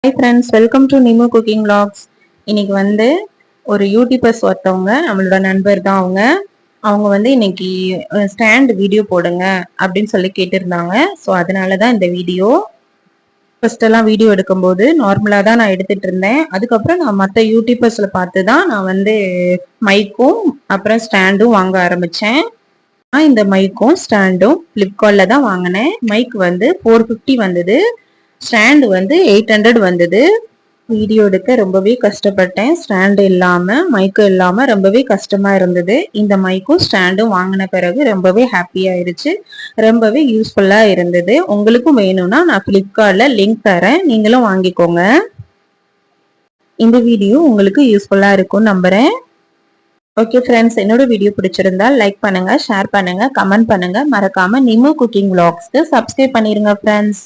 Hi friends, welcome to Nimo cooking vlogs. இன்னைக்கு வந்து ஒரு யூடியூபர்ஸ் ஒருத்தவங்க நம்மளோட நண்பர் தான். அவங்க வந்து இன்னைக்கு ஸ்டாண்ட் வீடியோ போடுங்க அப்படின்னு சொல்லி கேட்டிருந்தாங்க. ஸோ அதனால தான் இந்த வீடியோ. ஃபர்ஸ்ட் எல்லாம் வீடியோ எடுக்கும்போது நார்மலாக தான் நான் எடுத்துட்டு இருந்தேன். அதுக்கப்புறம் நான் மற்ற யூடியூபர்ஸில் பார்த்து தான் நான் வந்து மைக்கும் அப்புறம் ஸ்டாண்டும் வாங்க ஆரம்பித்தேன். நான் இந்த மைக்கும் ஸ்டாண்டும் ஃப்ளிப்கார்ட்டில் தான் வாங்கினேன். மைக் வந்து 450 வந்தது, ஸ்டாண்டு வந்து 800 வந்தது. வீடியோ எடுக்க ரொம்பவே கஷ்டப்பட்டேன். ஸ்டாண்டு இல்லாம மைக்கும் இல்லாம ரொம்பவே கஷ்டமா இருந்தது. இந்த மைக்கும் ஸ்டாண்டும் வாங்கின பிறகு ரொம்பவே ஹாப்பி ஆயிருச்சு. ரொம்பவே யூஸ்ஃபுல்லா இருந்தது. உங்களுக்கும் வேணும்னா நான் ஃப்ளிப்கார்ட்ல லிங்க் தரேன், நீங்களும் வாங்கிக்கோங்க. இந்த வீடியோ உங்களுக்கு யூஸ்ஃபுல்லா இருக்கும் நம்புறேன். ஓகே ஃப்ரெண்ட்ஸ், என்னோட வீடியோ பிடிச்சிருந்தா லைக் பண்ணுங்க, ஷேர் பண்ணுங்க, கமெண்ட் பண்ணுங்க. மறக்காம நிமோ குக்கிங் vlogsக்கு சப்ஸ்கிரைப் பண்ணிருங்க ஃப்ரெண்ட்ஸ்.